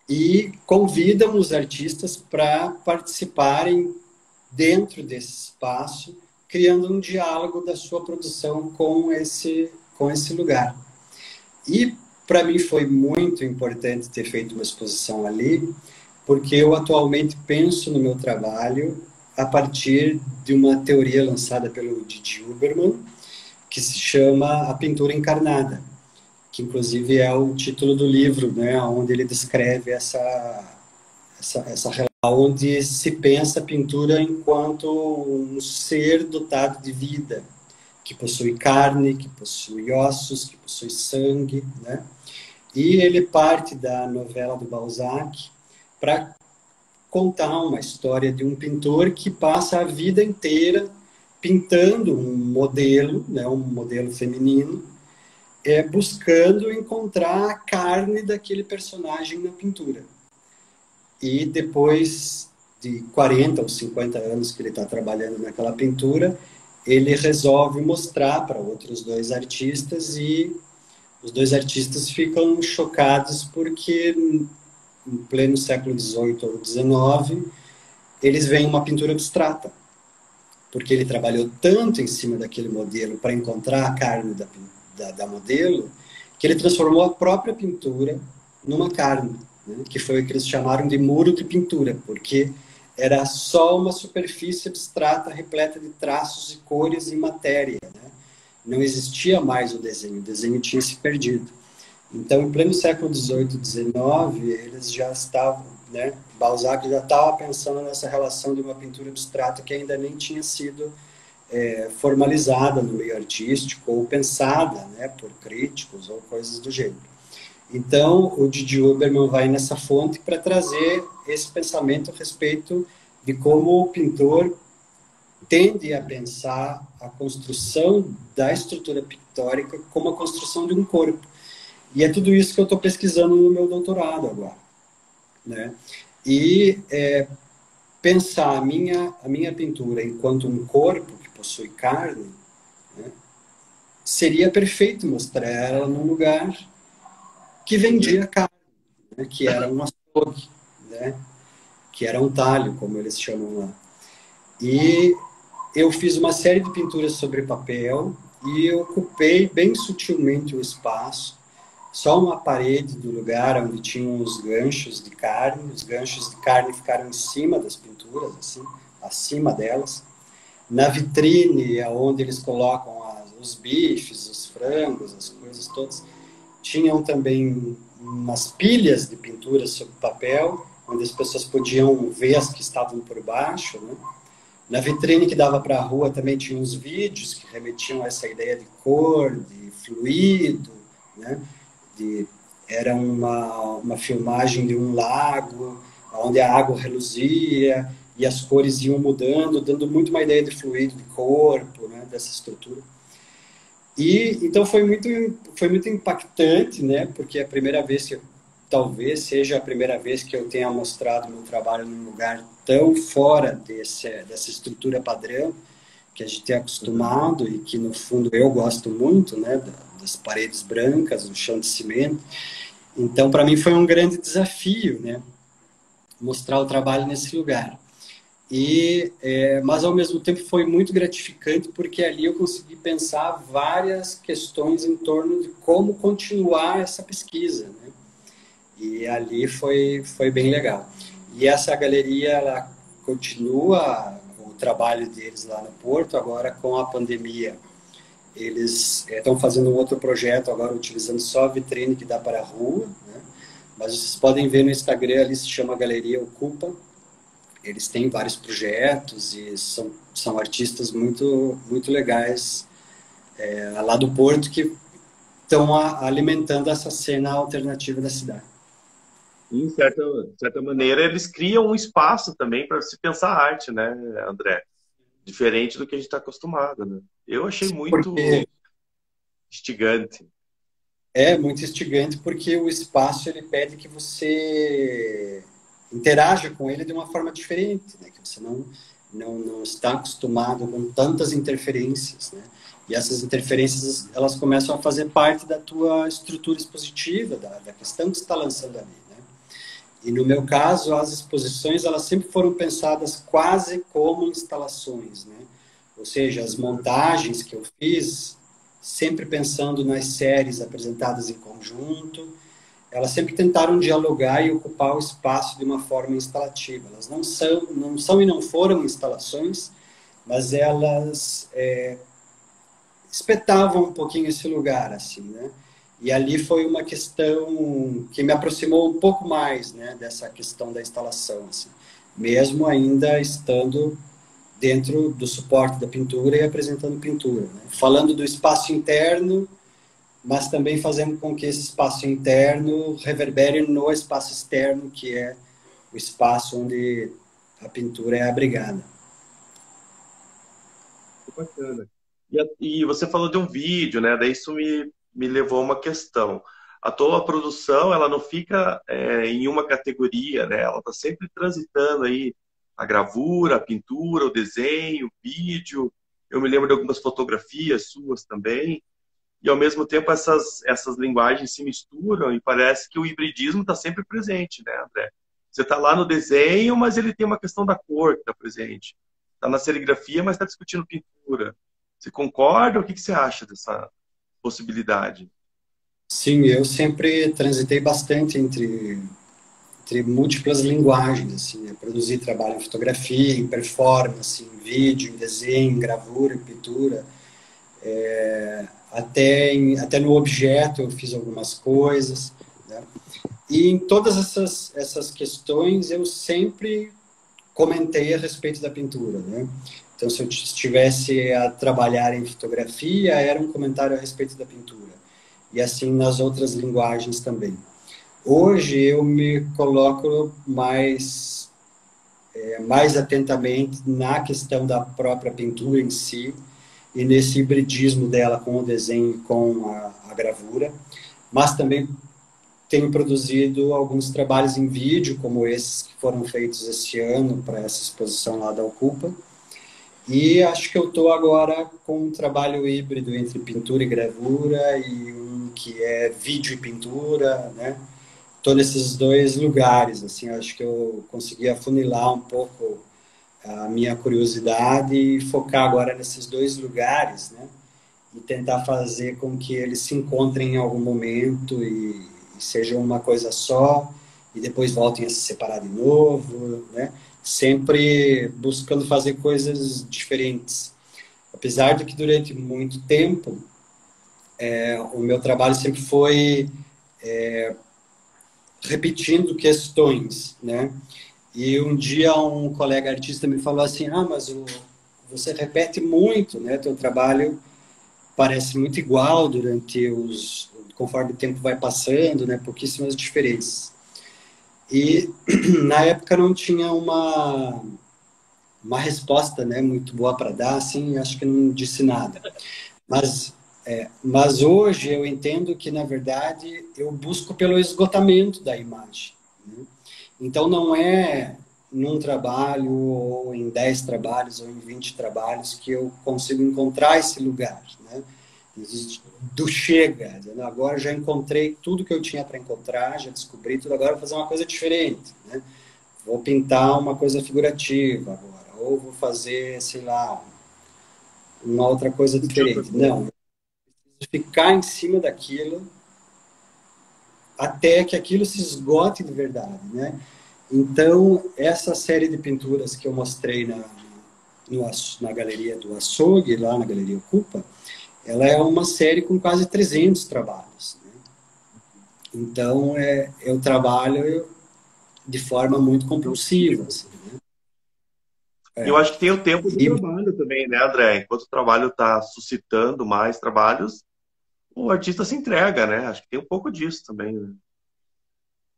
E convidam os artistas para participarem dentro desse espaço, criando um diálogo da sua produção com esse lugar. E para mim foi muito importante ter feito uma exposição ali, porque eu atualmente penso no meu trabalho a partir de uma teoria lançada pelo Didi Huberman, que se chama a pintura encarnada, que inclusive é o título do livro, né, onde ele descreve essa relação, onde se pensa a pintura enquanto um ser dotado de vida, que possui carne, que possui ossos, que possui sangue, né? E ele parte da novela do Balzac para contar uma história de um pintor que passa a vida inteira pintando um modelo, né, um modelo feminino, buscando encontrar a carne daquele personagem na pintura. E depois de 40 ou 50 anos que ele está trabalhando naquela pintura, ele resolve mostrar para outros dois artistas e os dois artistas ficam chocados porque em pleno século XVIII ou XIX eles veem uma pintura abstrata, porque ele trabalhou tanto em cima daquele modelo para encontrar a carne da modelo, que ele transformou a própria pintura numa carne, né? Que foi o que eles chamaram de muro de pintura, porque era só uma superfície abstrata repleta de traços e cores e matéria, né? Não existia mais o desenho tinha se perdido. Então, em pleno século XVIII e XIX, eles já estavam, né? Balzac já estava pensando nessa relação de uma pintura abstrata que ainda nem tinha sido formalizada no meio artístico ou pensada, né, por críticos ou coisas do gênero. Então, o Didi Huberman vai nessa fonte para trazer esse pensamento a respeito de como o pintor tende a pensar a construção da estrutura pictórica como a construção de um corpo. E é tudo isso que eu estou pesquisando no meu doutorado agora, né? E pensar a minha pintura enquanto um corpo que possui carne, né, seria perfeito mostrar ela num lugar que vendia carne, né, que era um açougue, né? que era um talho, como eles chamam lá. E eu fiz uma série de pinturas sobre papel e eu ocupei bem sutilmente o espaço, só uma parede do lugar onde tinham os ganchos de carne. Os ganchos de carne ficaram em cima das pinturas, assim, acima delas. Na vitrine, onde eles colocam os bifes, os frangos, as coisas todas, tinham também umas pilhas de pinturas sobre papel, onde as pessoas podiam ver as que estavam por baixo, né? Na vitrine que dava para a rua também tinha uns vídeos que remetiam a essa ideia de cor, de fluido, né? Era uma filmagem de um lago, onde a água reluzia e as cores iam mudando, dando muito uma ideia de fluido, de corpo, né? Dessa estrutura. E então foi muito impactante, né? Porque é a primeira vez que talvez seja a primeira vez que eu tenha mostrado meu trabalho num lugar tão fora dessa estrutura padrão que a gente é acostumado e que no fundo eu gosto muito, né? Das paredes brancas, do chão de cimento. Então para mim foi um grande desafio, né? Mostrar o trabalho nesse lugar. Mas ao mesmo tempo foi muito gratificante porque ali eu consegui pensar várias questões em torno de como continuar essa pesquisa, né? E ali foi bem legal. E essa galeria, ela continua o trabalho deles lá no Porto, agora com a pandemia. Eles estão fazendo um outro projeto agora, utilizando só a vitrine que dá para a rua, né? Mas vocês podem ver no Instagram, ali se chama Galeria Ocupa. Eles têm vários projetos e são artistas muito, muito legais lá do Porto que estão alimentando essa cena alternativa da cidade. E, de certa maneira, eles criam um espaço também para se pensar arte, né, André? Diferente do que a gente está acostumado, né? Eu achei muito instigante. É muito instigante porque o espaço ele pede que você interaja com ele de uma forma diferente, né? Que você não está acostumado com tantas interferências, né? E essas interferências elas começam a fazer parte da tua estrutura expositiva, da questão que você está lançando ali, né? E no meu caso, as exposições elas sempre foram pensadas quase como instalações, né? Ou seja, as montagens que eu fiz, sempre pensando nas séries apresentadas em conjunto, elas sempre tentaram dialogar e ocupar o espaço de uma forma instalativa. Elas não são e não foram instalações, mas elas espetavam um pouquinho esse lugar, assim, né? E ali foi uma questão que me aproximou um pouco mais, né, dessa questão da instalação, assim, mesmo ainda estando dentro do suporte da pintura e apresentando pintura, né? Falando do espaço interno, mas também fazendo com que esse espaço interno reverbere no espaço externo, que é o espaço onde a pintura é abrigada. Bacana. E você falou de um vídeo, né? Daí isso me levou a uma questão. A tua produção, ela não fica em uma categoria, né? Ela está sempre transitando aí a gravura, a pintura, o desenho, o vídeo. Eu me lembro de algumas fotografias suas também. E, ao mesmo tempo, essas linguagens se misturam e parece que o hibridismo está sempre presente, né, André? Você está lá no desenho, mas ele tem uma questão da cor que está presente. Está na serigrafia, mas está discutindo pintura. Você concorda? O que você acha dessa possibilidade? Sim, eu sempre transitei bastante entre múltiplas linguagens, assim, né? Produzi trabalho em fotografia, em performance, em vídeo, em desenho, em gravura, em pintura. Até no objeto eu fiz algumas coisas, né? E em todas essas questões eu sempre comentei a respeito da pintura, né? Então, se eu estivesse a trabalhar em fotografia, era um comentário a respeito da pintura. E assim nas outras linguagens também. Hoje eu me coloco mais atentamente na questão da própria pintura em si e nesse hibridismo dela com o desenho e com a gravura, mas também tenho produzido alguns trabalhos em vídeo, como esses que foram feitos esse ano para essa exposição lá da Ocupa. E acho que eu estou agora com um trabalho híbrido entre pintura e gravura e um que é vídeo e pintura, né? tô nesses dois lugares, assim, acho que eu consegui afunilar um pouco a minha curiosidade e focar agora nesses dois lugares, né? E tentar fazer com que eles se encontrem em algum momento e sejam uma coisa só, e depois voltem a se separar de novo, né? Sempre buscando fazer coisas diferentes. Apesar de que durante muito tempo o meu trabalho sempre foi repetindo questões, né? E um dia um colega artista me falou assim, mas você repete muito, né? Teu trabalho parece muito igual conforme o tempo vai passando, né? Pouquíssimas diferenças. E na época não tinha uma resposta, né, muito boa para dar, assim, acho que não disse nada. Mas hoje eu entendo que, na verdade, eu busco pelo esgotamento da imagem, né? Então, não é num trabalho, ou em 10 trabalhos, ou em 20 trabalhos, que eu consigo encontrar esse lugar, né? Do chega, dizendo, agora já encontrei tudo que eu tinha para encontrar, já descobri tudo, agora vou fazer uma coisa diferente, né? Vou pintar uma coisa figurativa agora, ou vou fazer, sei lá, uma outra coisa diferente. Não, ficar em cima daquilo até que aquilo se esgote de verdade, né? Então, essa série de pinturas que eu mostrei na galeria do Açougue, lá na Galeria Ocupa, ela é uma série com quase 300 trabalhos, né? Então, eu trabalho de forma muito compulsiva, assim, né? E eu acho que tem o tempo do trabalho também, né, André? Enquanto o trabalho está suscitando mais trabalhos, o artista se entrega, né? Acho que tem um pouco disso também, né?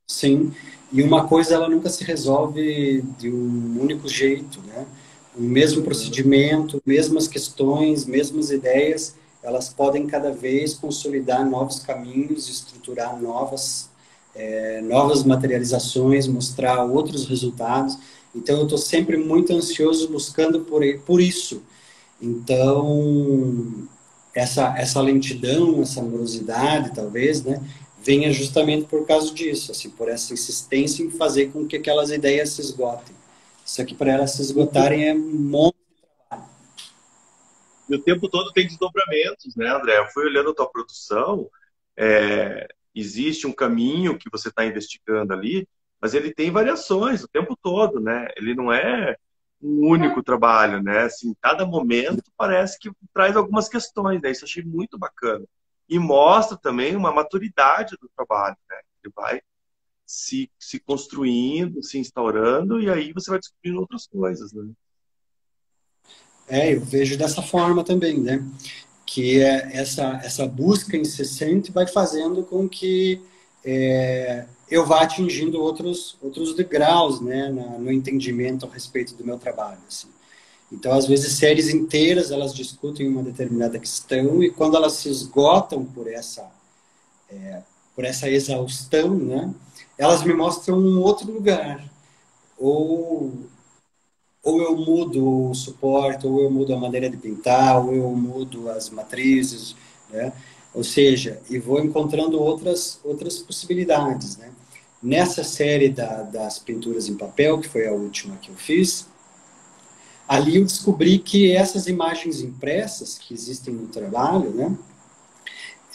Sim, e uma coisa ela nunca se resolve de um único jeito, né? O mesmo procedimento, mesmas questões, mesmas ideias, elas podem cada vez consolidar novos caminhos, estruturar novas materializações, mostrar outros resultados. Então, eu estou sempre muito ansioso buscando por isso. Então, essa lentidão, essa morosidade, talvez, né, venha justamente por causa disso, assim, por essa insistência em fazer com que aquelas ideias se esgotem. Isso aqui, para elas se esgotarem, é um monte. E o tempo todo tem desdobramentos, né, André? Eu fui olhando a tua produção, existe um caminho que você está investigando ali, mas ele tem variações o tempo todo, né? Ele não é um único trabalho, né? Assim, cada momento parece que traz algumas questões, né? Isso eu achei muito bacana. E mostra também uma maturidade do trabalho, né? Ele vai se construindo, se instaurando, e aí você vai descobrindo outras coisas, né? Eu vejo dessa forma também, né? Que essa busca incessante vai fazendo com que eu vá atingindo outros degraus, né, no entendimento a respeito do meu trabalho, assim. Então, às vezes, séries inteiras, elas discutem uma determinada questão e quando elas se esgotam por essa exaustão, né, elas me mostram um outro lugar. Ou eu mudo o suporte, ou eu mudo a maneira de pintar, ou eu mudo as matrizes, né? Ou seja, e vou encontrando outras possibilidades, né? Nessa série das pinturas em papel, que foi a última que eu fiz, ali eu descobri que essas imagens impressas que existem no trabalho, né?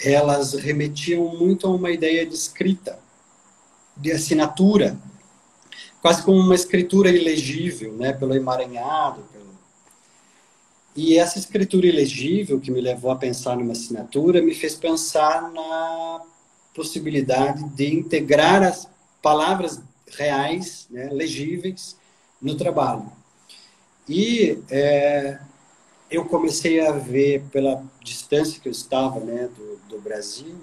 Elas remetiam muito a uma ideia de escrita, de assinatura, quase como uma escritura ilegível, né? Pelo emaranhado, E essa escritura ilegível, que me levou a pensar numa assinatura, me fez pensar na possibilidade de integrar as palavras reais, né, legíveis, no trabalho. E eu comecei a ver, pela distância que eu estava, né, do Brasil,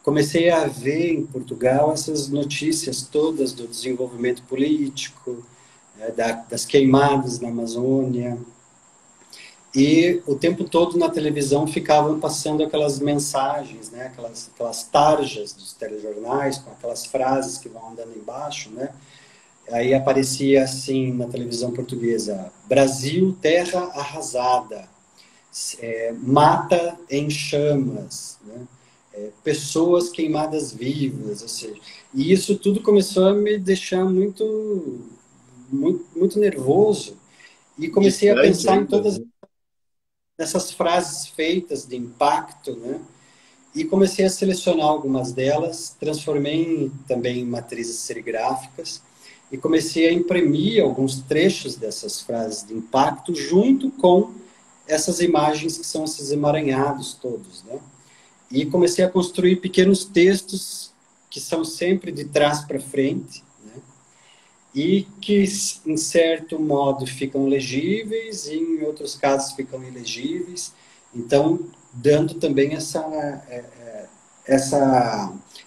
comecei a ver em Portugal essas notícias todas do desenvolvimento político, né, das queimadas na Amazônia. E o tempo todo na televisão ficavam passando aquelas mensagens, né? aquelas tarjas dos telejornais, com aquelas frases que vão andando embaixo, né? Aí aparecia assim na televisão portuguesa: Brasil, terra arrasada, mata em chamas, né? pessoas queimadas vivas, ou seja, e isso tudo começou a me deixar muito nervoso, e comecei a Distante pensar em ainda, todas né? essas frases feitas de impacto, né? E comecei a selecionar algumas delas, transformei também em matrizes serigráficas e comecei a imprimir alguns trechos dessas frases de impacto junto com essas imagens que são esses emaranhados todos, né? E comecei a construir pequenos textos que são sempre de trás para frente, né? E que, em certo modo, ficam legíveis e, em outros casos, ficam ilegíveis. Então, dando também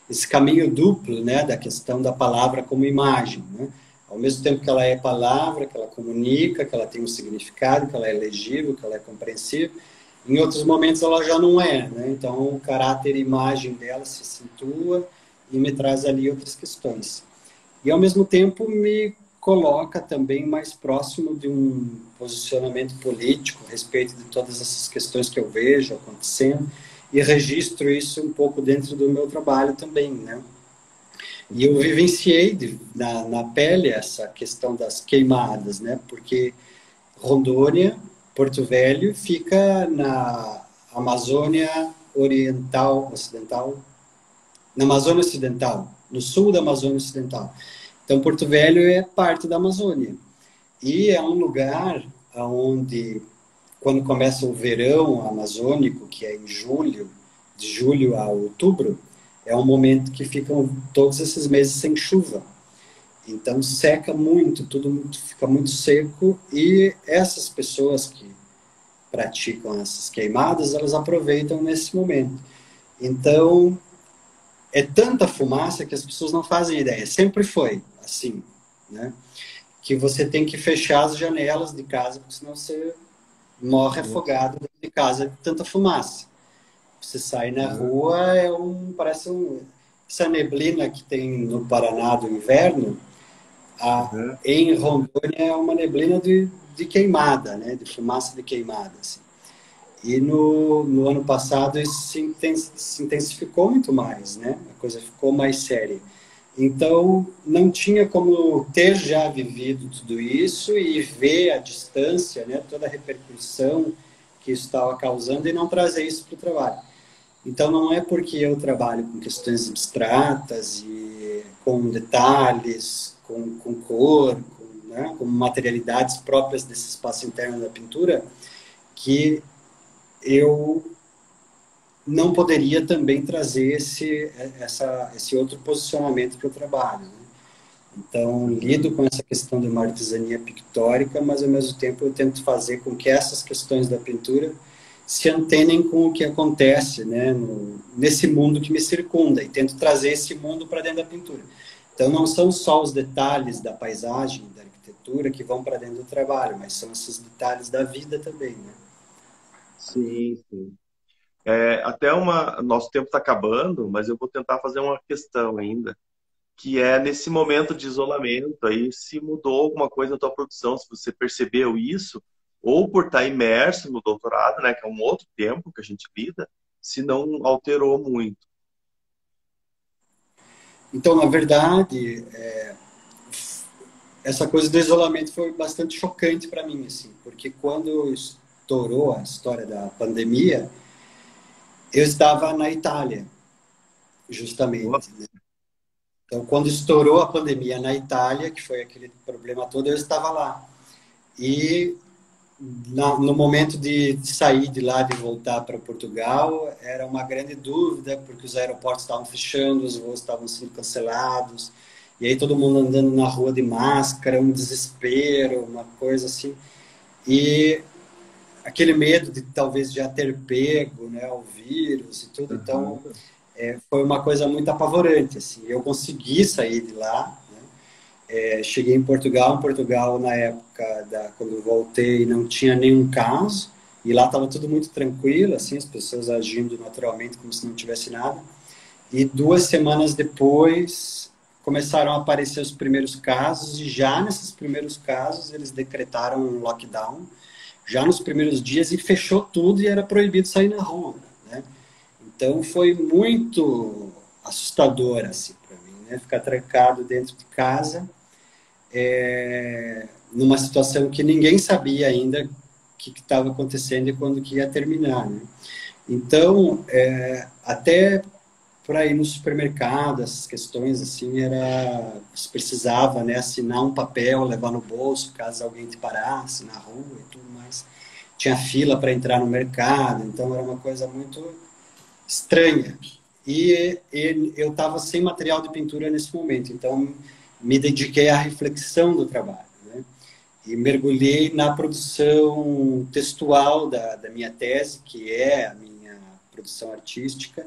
esse caminho duplo, né, da questão da palavra como imagem, né? Ao mesmo tempo que ela é palavra, que ela comunica, que ela tem um significado, que ela é legível, que ela é compreensível, em outros momentos ela já não é, né? Então o caráter e imagem dela se situa e me traz ali outras questões. E ao mesmo tempo me coloca também mais próximo de um posicionamento político a respeito de todas essas questões que eu vejo acontecendo e registro isso um pouco dentro do meu trabalho também, né? E eu vivenciei na pele essa questão das queimadas, né? Porque Rondônia, Porto Velho, fica na Amazônia Oriental, Ocidental, na Amazônia Ocidental, no sul da Amazônia Ocidental. Então, Porto Velho é parte da Amazônia. E é um lugar onde, quando começa o verão amazônico, que é em julho, de julho a outubro, é um momento que ficam todos esses meses sem chuva. Então seca muito, tudo fica muito seco e essas pessoas que praticam essas queimadas, elas aproveitam nesse momento. Então é tanta fumaça que as pessoas não fazem ideia. Sempre foi assim, né? Que você tem que fechar as janelas de casa, porque senão você morre afogado dentro de casa de tanta fumaça. Você sai na rua, parece essa neblina que tem no Paraná do inverno. Uhum. Em Rondônia é uma neblina de queimada, né? De fumaça de queimada. Assim. E no ano passado isso se intensificou muito mais, né? A coisa ficou mais séria. Então, não tinha como ter já vivido tudo isso e ver a distância, né? Toda a repercussão que isso estava causando e não trazer isso para o trabalho. Então, não é porque eu trabalho com questões abstratas e com detalhes, com cor, né, com materialidades próprias desse espaço interno da pintura, que eu não poderia também trazer esse outro posicionamento para o trabalho. Né? Então, lido com essa questão de uma artesania pictórica, mas, ao mesmo tempo, eu tento fazer com que essas questões da pintura se antenem com o que acontece, né, nesse mundo que me circunda, e tento trazer esse mundo para dentro da pintura. Então, não são só os detalhes da paisagem, da arquitetura que vão para dentro do trabalho, mas são esses detalhes da vida também, né? Sim, sim. Até nosso tempo está acabando, mas eu vou tentar fazer uma questão ainda, que é nesse momento de isolamento aí, se mudou alguma coisa na tua produção, se você percebeu isso, ou por estar imerso no doutorado, né, que é um outro tempo que a gente lida, se não alterou muito. Então, na verdade, essa coisa do isolamento foi bastante chocante para mim, assim, porque quando estourou a história da pandemia, eu estava na Itália, justamente, né? Então, quando estourou a pandemia na Itália, que foi aquele problema todo, eu estava lá. E no momento de sair de lá, de voltar para Portugal, era uma grande dúvida, porque os aeroportos estavam fechando, os voos estavam sendo cancelados, e aí todo mundo andando na rua de máscara, um desespero, uma coisa assim. E aquele medo de talvez já ter pego, né, o vírus e tudo, então Uhum. foi uma coisa muito apavorante, assim. Eu consegui sair de lá, né? Cheguei em Portugal na época quando eu voltei não tinha nenhum caso, e lá estava tudo muito tranquilo, assim, as pessoas agindo naturalmente como se não tivesse nada. E 2 semanas depois começaram a aparecer os primeiros casos, e já nesses primeiros casos eles decretaram um lockdown, já nos primeiros dias, e fechou tudo e era proibido sair na rua, né? Então foi muito assustador assim para mim, né? Ficar trancado dentro de casa, numa situação que ninguém sabia ainda o que estava acontecendo e quando que ia terminar, né? Então, até para ir no supermercado, essas questões assim, você precisava, né, assinar um papel, levar no bolso, caso alguém te parasse na rua e tudo mais. Tinha fila para entrar no mercado, então era uma coisa muito estranha. E eu estava sem material de pintura nesse momento, então me dediquei à reflexão do trabalho, né? E mergulhei na produção textual da minha tese, que é a minha produção artística,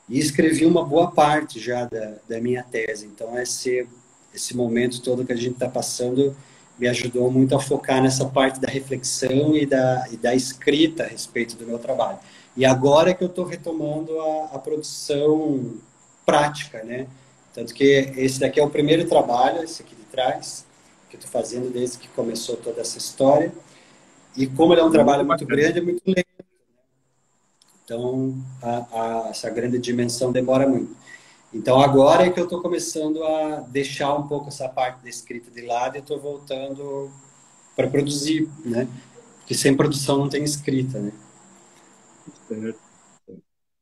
e escrevi uma boa parte já da minha tese. Então, esse momento todo que a gente está passando me ajudou muito a focar nessa parte da reflexão e da escrita a respeito do meu trabalho. E agora é que eu estou retomando a produção prática, né? Tanto que esse daqui é o primeiro trabalho, esse aqui de trás, que eu estou fazendo desde que começou toda essa história. E como ele é um trabalho muito grande, é muito lento. Então, essa grande dimensão demora muito. Então, agora é que eu estou começando a deixar um pouco essa parte da escrita de lado e estou voltando para produzir, né? Porque sem produção não tem escrita, né? Certo.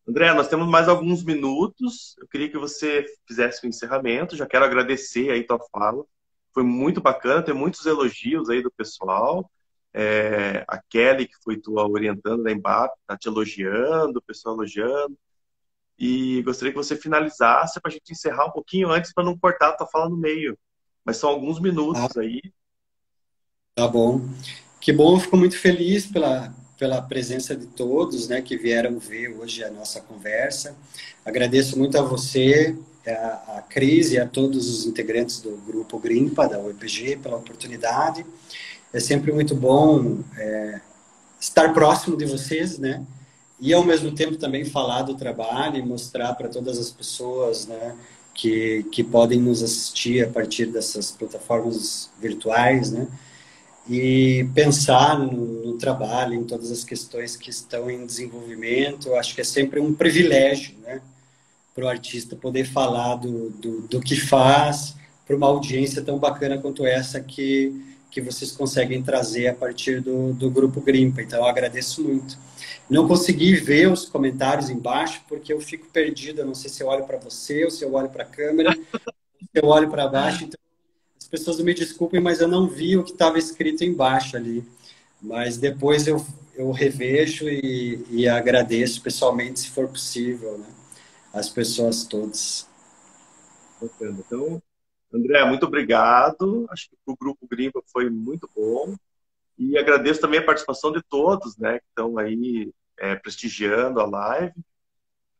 André, nós temos mais alguns minutos. Eu queria que você fizesse o encerramento. Já quero agradecer aí tua fala. Foi muito bacana, tem muitos elogios aí do pessoal. A Kelly, que foi tua orientando da Embrapa, está te elogiando, o pessoal elogiando. E gostaria que você finalizasse para a gente encerrar um pouquinho antes, para não cortar a tua fala no meio. Mas são alguns Ah, minutos aí. tá bom. Que bom, eu fico muito feliz pela presença de todos, né, que vieram ver hoje a nossa conversa. Agradeço muito a você, a Cris e a todos os integrantes do Grupo Grimpa, da UEPG, pela oportunidade. É sempre muito bom estar próximo de vocês, né? E ao mesmo tempo também falar do trabalho e mostrar para todas as pessoas, né, que podem nos assistir a partir dessas plataformas virtuais, né? E pensar no trabalho, em todas as questões que estão em desenvolvimento. Eu acho que é sempre um privilégio, né, para o artista poder falar do que faz para uma audiência tão bacana quanto essa que vocês conseguem trazer a partir do Grupo Grimpa. Então, eu agradeço muito. Não consegui ver os comentários embaixo, porque eu fico perdido. Eu não sei se eu olho para você ou se eu olho para a câmera, se eu olho para baixo. Então, as pessoas me desculpem, mas eu não vi o que estava escrito embaixo ali. Mas depois eu revejo e agradeço pessoalmente, se for possível, né? As pessoas todas. Bacana. Então, André, muito obrigado. Acho que o Grupo Grimpa foi muito bom. E agradeço também a participação de todos, né, que estão aí prestigiando a live.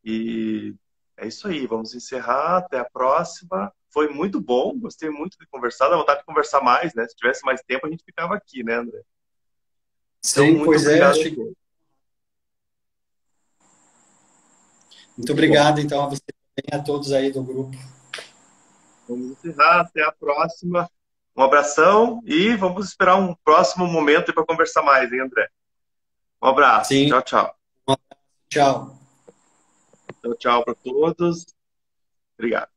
E é isso aí, vamos encerrar. Até a próxima. Foi muito bom, gostei muito de conversar. Dá vontade de conversar mais, né? Se tivesse mais tempo, a gente ficava aqui, né, André? Então, Sim, muito pois é. obrigado a todos. Muito Muito bom. obrigado, então, a você e a todos aí do grupo. Vamos encerrar. Até a próxima. Um abração e vamos esperar um próximo momento para conversar mais, hein, André? Um abraço. Sim, Tchau, tchau. tchau. Tchau, tchau para todos. Obrigado.